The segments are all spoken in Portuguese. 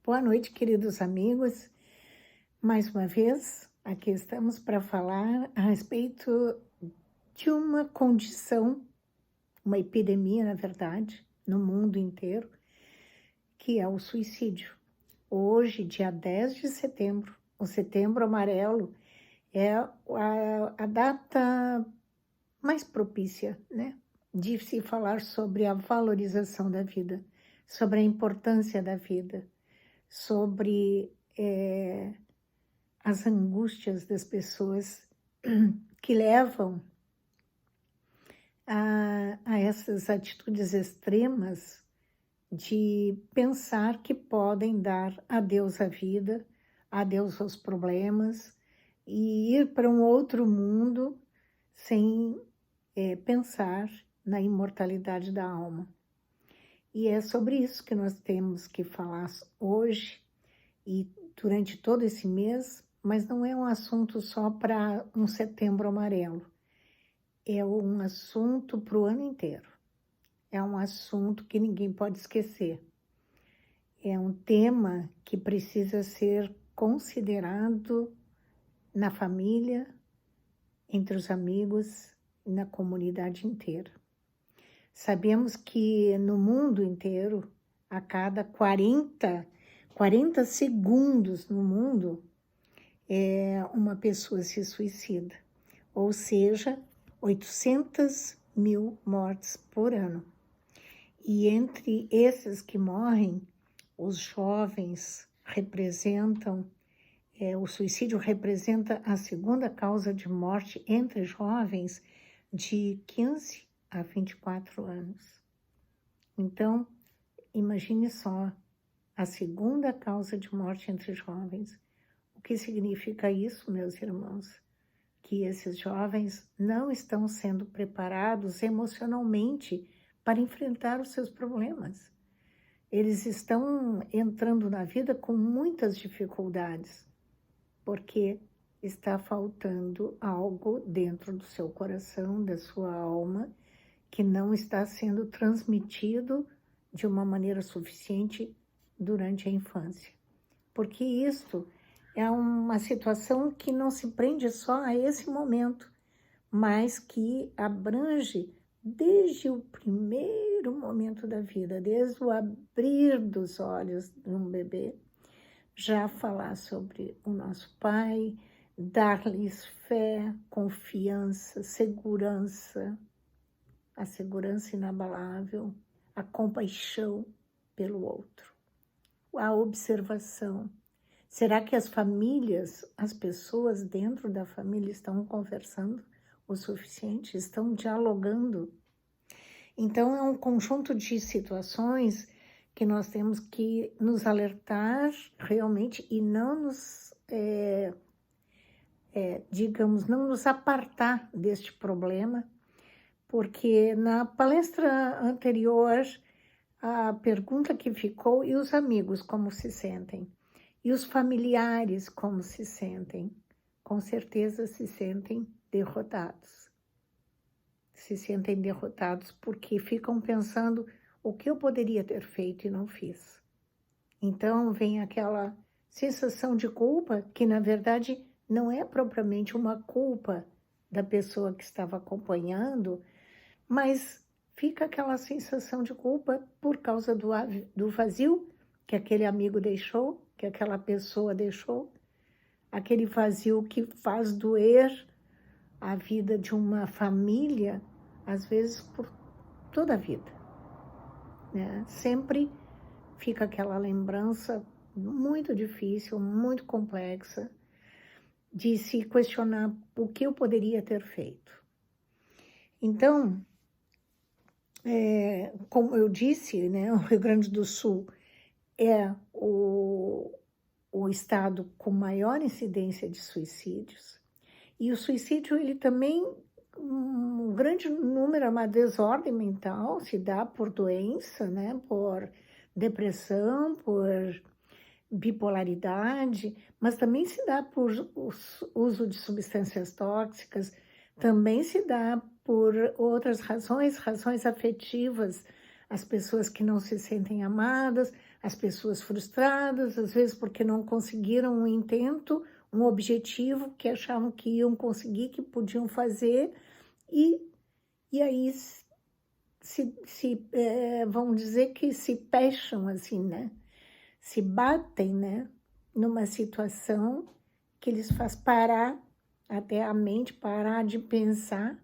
Boa noite, queridos amigos. Mais uma vez, aqui estamos para falar a respeito de uma condição, uma epidemia, na verdade, no mundo inteiro, que é o suicídio. Hoje, dia 10 de setembro, o Setembro Amarelo, é a data mais propícia, né, de se falar sobre a valorização da vida, sobre a importância da vida, sobre as angústias das pessoas que levam a essas atitudes extremas de pensar que podem dar adeus à vida, adeus aos problemas e ir para um outro mundo sem pensar na imortalidade da alma. E é sobre isso que nós temos que falar hoje e durante todo esse mês, mas não é um assunto só para um Setembro Amarelo. É um assunto para o ano inteiro. É um assunto que ninguém pode esquecer. É um tema que precisa ser considerado na família, entre os amigos e na comunidade inteira. Sabemos que no mundo inteiro, a cada 40 segundos no mundo, uma pessoa se suicida, ou seja, 800 mil mortes por ano. E entre esses que morrem, os jovens representam, o suicídio representa a segunda causa de morte entre jovens de 15 a 24 anos. Então, imagine só, a segunda causa de morte entre jovens. O que significa isso, meus irmãos? Que esses jovens não estão sendo preparados emocionalmente para enfrentar os seus problemas. Eles estão entrando na vida com muitas dificuldades, porque está faltando algo dentro do seu coração, da sua alma, que não está sendo transmitido de uma maneira suficiente durante a infância. Porque isto é uma situação que não se prende só a esse momento, mas que abrange desde o primeiro momento da vida, desde o abrir dos olhos de um bebê, já falar sobre o nosso Pai, dar-lhes fé, confiança, segurança, a segurança inabalável, a compaixão pelo outro, a observação. Será que as famílias, as pessoas dentro da família estão conversando o suficiente? Estão dialogando? Então, é um conjunto de situações que nós temos que nos alertar realmente e não nos, digamos, não nos apartar deste problema, porque na palestra anterior, a pergunta que ficou, e os amigos como se sentem? E os familiares como se sentem? Com certeza se sentem derrotados. Se sentem derrotados porque ficam pensando o que eu poderia ter feito e não fiz. Então vem aquela sensação de culpa que, na verdade, não é propriamente uma culpa da pessoa que estava acompanhando, mas fica aquela sensação de culpa por causa do vazio que aquele amigo deixou, que aquela pessoa deixou, aquele vazio que faz doer a vida de uma família, às vezes por toda a vida, né? Sempre fica aquela lembrança muito difícil, muito complexa, de se questionar o que eu poderia ter feito. Então, como eu disse, né, o Rio Grande do Sul é o estado com maior incidência de suicídios, e o suicídio, ele também, um grande número, é uma desordem mental, se dá por doença, né, por depressão, por bipolaridade, mas também se dá por uso de substâncias tóxicas, também se dá por outras razões afetivas, as pessoas que não se sentem amadas, as pessoas frustradas, às vezes porque não conseguiram um intento, um objetivo que achavam que iam conseguir, que podiam fazer, e aí vamos dizer que se fecham assim, né? Se batem, né? Numa situação que lhes faz parar, até a mente parar de pensar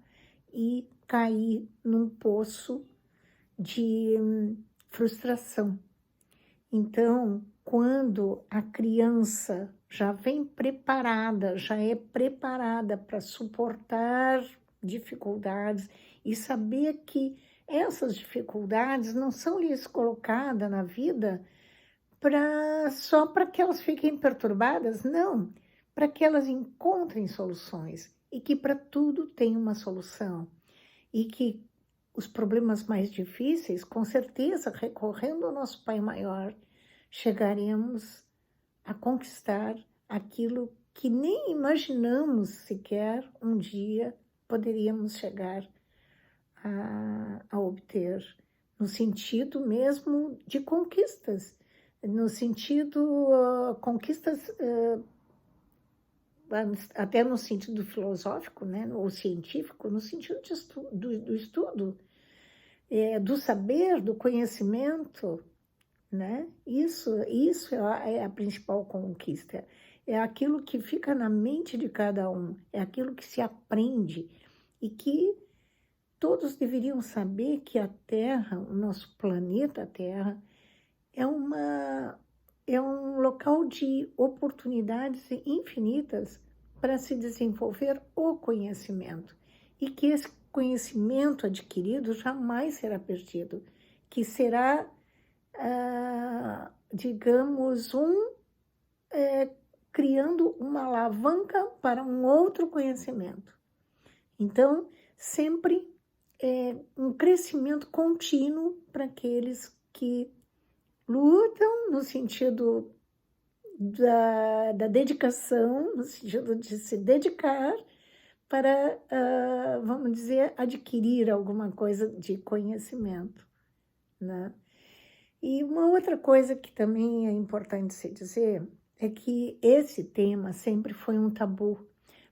e cair num poço de frustração. Então, quando a criança já vem preparada, já é preparada para suportar dificuldades e saber que essas dificuldades não são lhes colocadas na vida só para que elas fiquem perturbadas, não, para que elas encontrem soluções e que para tudo tem uma solução e que os problemas mais difíceis, com certeza, recorrendo ao nosso Pai Maior, chegaremos a conquistar aquilo que nem imaginamos sequer um dia poderíamos chegar a obter, no sentido mesmo de conquistas, no sentido, conquistas, até no sentido filosófico, né, ou científico, no sentido do estudo, do saber, do conhecimento, né? Isso é a principal conquista. É aquilo que fica na mente de cada um, é aquilo que se aprende e que todos deveriam saber que a Terra, o nosso planeta Terra, é um local de oportunidades infinitas para se desenvolver o conhecimento e que esse conhecimento adquirido jamais será perdido, que será, digamos, criando uma alavanca para um outro conhecimento. Então, sempre um crescimento contínuo para aqueles que lutam no sentido da dedicação, no sentido de se dedicar para, vamos dizer, adquirir alguma coisa de conhecimento, né? E uma outra coisa que também é importante se dizer é que esse tema sempre foi um tabu.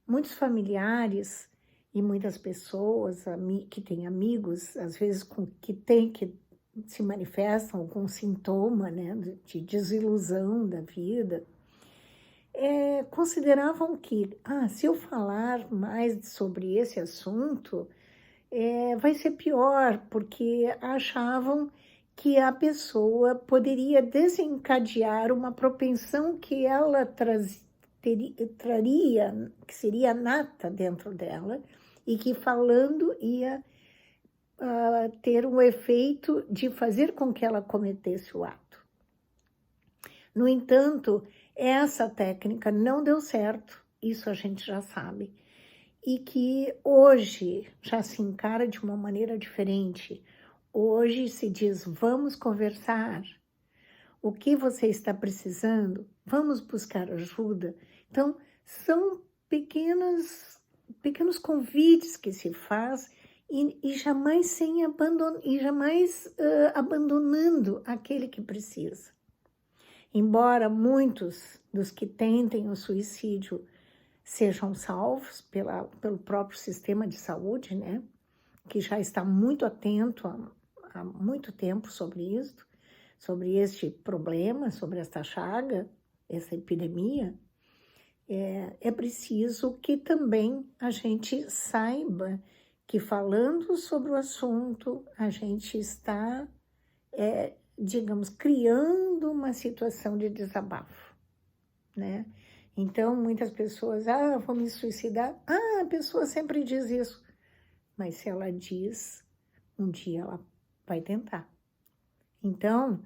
Muitos familiares e muitas pessoas que têm amigos, às vezes que se manifestam com sintoma, né, de desilusão da vida, consideravam que, se eu falar mais sobre esse assunto, vai ser pior, porque achavam que a pessoa poderia desencadear uma propensão que ela traria, que seria nata dentro dela, e que falando ia ter um efeito de fazer com que ela cometesse o ato. No entanto, essa técnica não deu certo, isso a gente já sabe, e que hoje já se encara de uma maneira diferente. Hoje se diz, vamos conversar, o que você está precisando, vamos buscar ajuda. Então, são pequenos convites que se faz e jamais abandonando aquele que precisa. Embora muitos dos que tentem o suicídio sejam salvos pelo próprio sistema de saúde, né, que já está muito atento há muito tempo sobre isso, sobre este problema, sobre esta chaga, essa epidemia, é preciso que também a gente saiba que falando sobre o assunto, a gente está, digamos, criando uma situação de desabafo, né? Então, muitas pessoas, vou me suicidar. A pessoa sempre diz isso. Mas se ela diz, um dia ela vai tentar. Então,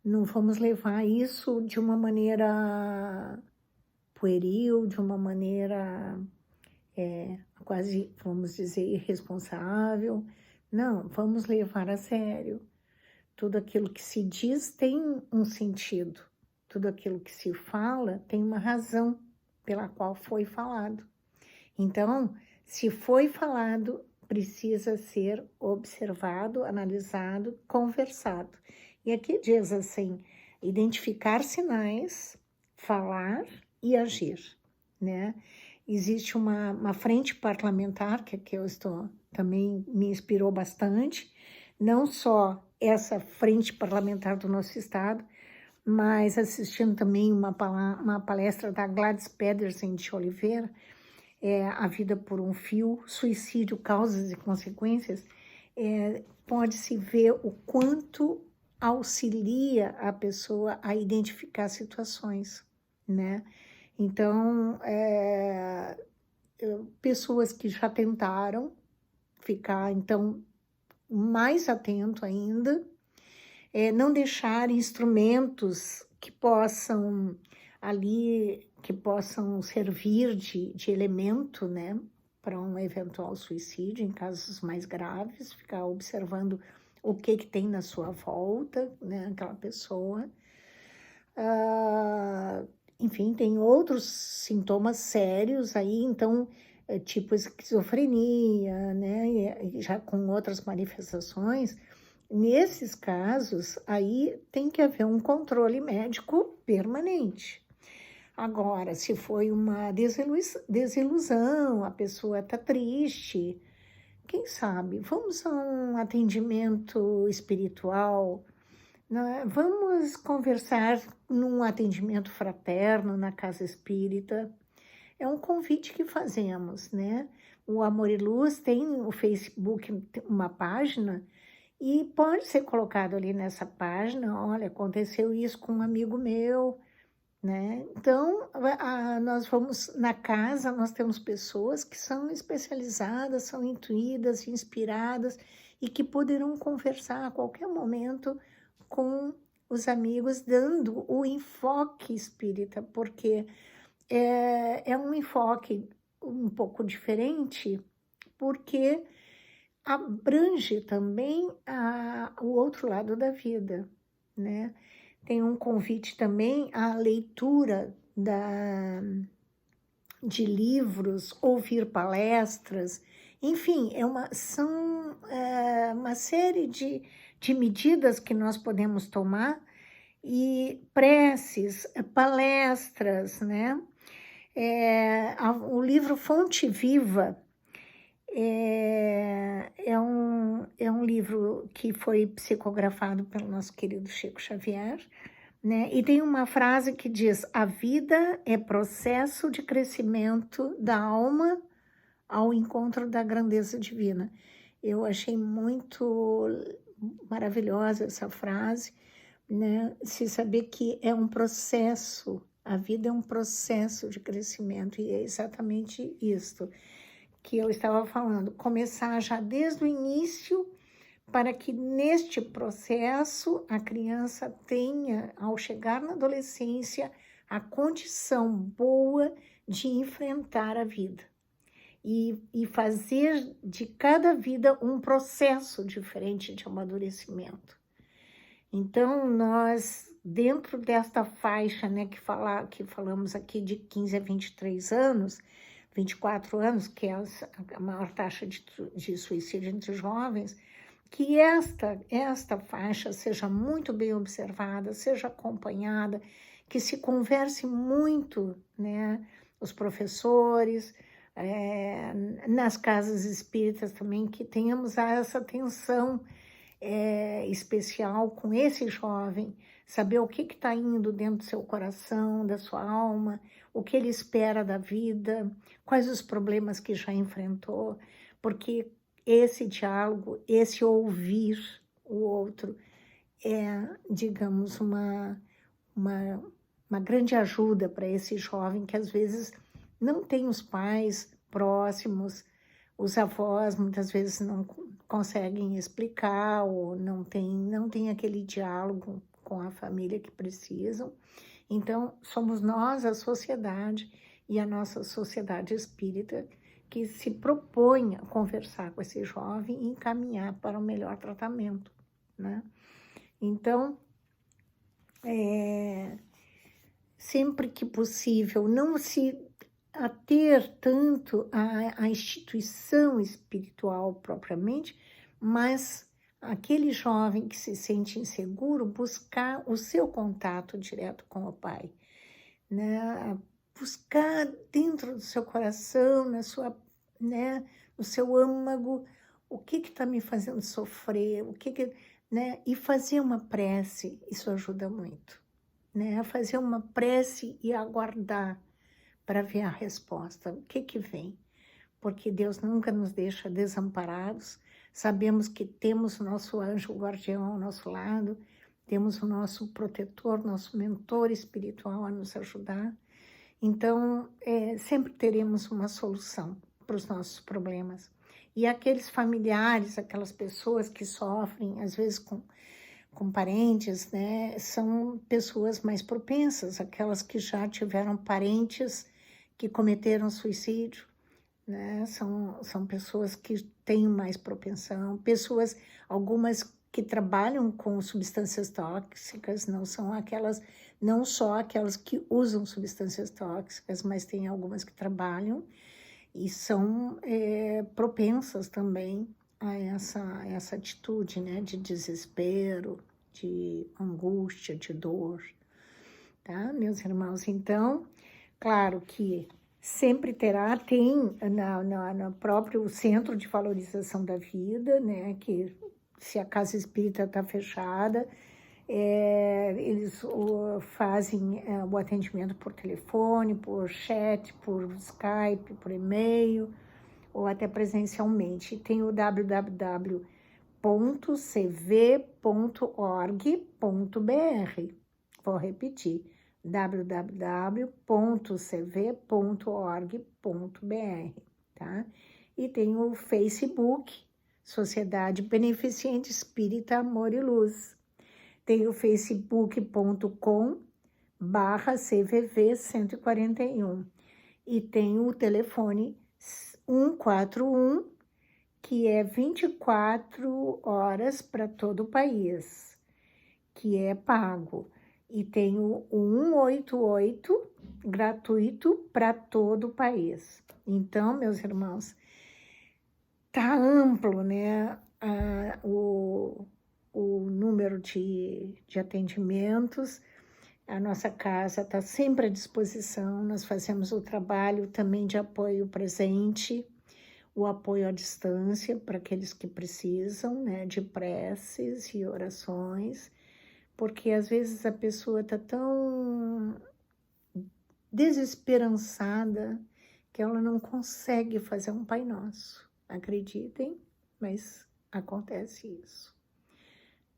não vamos levar isso de uma maneira pueril, de uma maneira quase, vamos dizer, irresponsável. Não, vamos levar a sério. Tudo aquilo que se diz tem um sentido. Tudo aquilo que se fala tem uma razão pela qual foi falado. Então, se foi falado, precisa ser observado, analisado, conversado. E aqui diz assim, identificar sinais, falar e agir, né? Existe uma frente parlamentar, que eu estou, também me inspirou bastante, não só essa frente parlamentar do nosso estado, mas assistindo também uma palestra da Gladys Pedersen de Oliveira, A Vida por um Fio, Suicídio, Causas e Consequências, pode-se ver o quanto auxilia a pessoa a identificar situações, né? Então, pessoas que já tentaram ficar, então, mais atento ainda, não deixar instrumentos que possam ali, que possam servir de elemento, né, para um eventual suicídio, em casos mais graves, ficar observando o que tem na sua volta, né, aquela pessoa. Enfim, tem outros sintomas sérios aí, então, tipo esquizofrenia, né, e já com outras manifestações. Nesses casos, aí tem que haver um controle médico permanente. Agora, se foi uma desilusão, a pessoa está triste, quem sabe? Vamos a um atendimento espiritual, né? Vamos conversar num atendimento fraterno na casa espírita. É um convite que fazemos, né? O Amor e Luz tem o Facebook, uma página, e pode ser colocado ali nessa página, olha, aconteceu isso com um amigo meu, né? Então, nós vamos na casa, nós temos pessoas que são especializadas, são intuídas, inspiradas e que poderão conversar a qualquer momento com os amigos, dando o enfoque espírita, porque é um enfoque um pouco diferente, porque abrange também o outro lado da vida, né? Tem um convite também à leitura de livros, ouvir palestras, enfim, são uma série de medidas que nós podemos tomar, e preces, palestras, né? O livro Fonte Viva, é um livro que foi psicografado pelo nosso querido Chico Xavier, né? E tem uma frase que diz: a vida é processo de crescimento da alma ao encontro da grandeza divina. Eu achei muito maravilhosa essa frase, né? Se saber que é um processo, a vida é um processo de crescimento, e é exatamente isso que eu estava falando, começar já desde o início, para que neste processo a criança tenha, ao chegar na adolescência, a condição boa de enfrentar a vida e fazer de cada vida um processo diferente de amadurecimento. Então, nós, dentro desta faixa, né, que falamos aqui de 15 a 23 anos, 24 anos, que é a maior taxa de suicídio entre jovens, que esta faixa seja muito bem observada, seja acompanhada, que se converse muito, né, os professores, nas casas espíritas também, que tenhamos essa atenção especial com esse jovem, saber o que está indo dentro do seu coração, da sua alma, o que ele espera da vida, quais os problemas que já enfrentou, porque esse diálogo, esse ouvir o outro é, digamos, uma grande ajuda para esse jovem que às vezes não tem os pais próximos, os avós muitas vezes não conseguem explicar ou não tem aquele diálogo com a família que precisam. Então, somos nós, a sociedade, e a nossa sociedade espírita, que se propõe a conversar com esse jovem e encaminhar para o melhor tratamento, né? Então, sempre que possível, não se a ter tanto a instituição espiritual propriamente, mas aquele jovem que se sente inseguro, buscar o seu contato direto com o Pai, né? Buscar dentro do seu coração, na sua, né, no seu âmago, o que está me fazendo sofrer, né? E fazer uma prece, isso ajuda muito, né? Fazer uma prece e aguardar para ver a resposta, o que vem. Porque Deus nunca nos deixa desamparados, sabemos que temos o nosso anjo guardião ao nosso lado, temos o nosso protetor, nosso mentor espiritual a nos ajudar. Então, sempre teremos uma solução para os nossos problemas. E aqueles familiares, aquelas pessoas que sofrem, às vezes com parentes, né, são pessoas mais propensas, aquelas que já tiveram parentes que cometeram suicídio, né, são pessoas que têm mais propensão, pessoas, algumas que trabalham com substâncias tóxicas, não só aquelas que usam substâncias tóxicas, mas tem algumas que trabalham e são propensas também a essa atitude, né, de desespero, de angústia, de dor, tá, meus irmãos? Então, claro que sempre tem no próprio Centro de Valorização da Vida, né, que se a casa espírita está fechada, eles fazem o atendimento por telefone, por chat, por Skype, por e-mail, ou até presencialmente. Tem o www.cv.org.br. Vou repetir, www.cv.org.br, tá? E tem o Facebook, Sociedade Beneficente Espírita Amor e Luz. Tem o facebook.com/CVV141. E tem o telefone 141, que é 24 horas para todo o país, que é pago. E tem o 188, gratuito para todo o país. Então, meus irmãos, tá amplo, né, o número de atendimentos. A nossa casa está sempre à disposição, nós fazemos o trabalho também de apoio presente, o apoio à distância para aqueles que precisam, né, de preces e orações, porque às vezes a pessoa está tão desesperançada que ela não consegue fazer um Pai Nosso. Acreditem, mas acontece isso.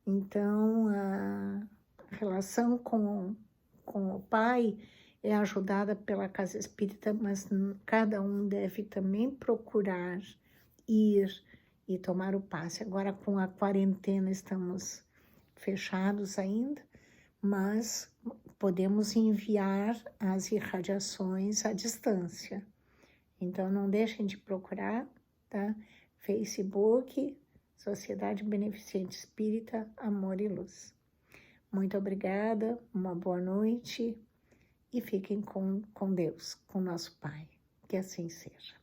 Então, a relação com o Pai é ajudada pela Casa Espírita, mas cada um deve também procurar ir e tomar o passe. Agora, com a quarentena, estamos fechados ainda, mas podemos enviar as irradiações à distância. Então, não deixem de procurar, tá? Facebook, Sociedade Beneficente Espírita, Amor e Luz. Muito obrigada, uma boa noite e fiquem com Deus, com nosso Pai. Que assim seja.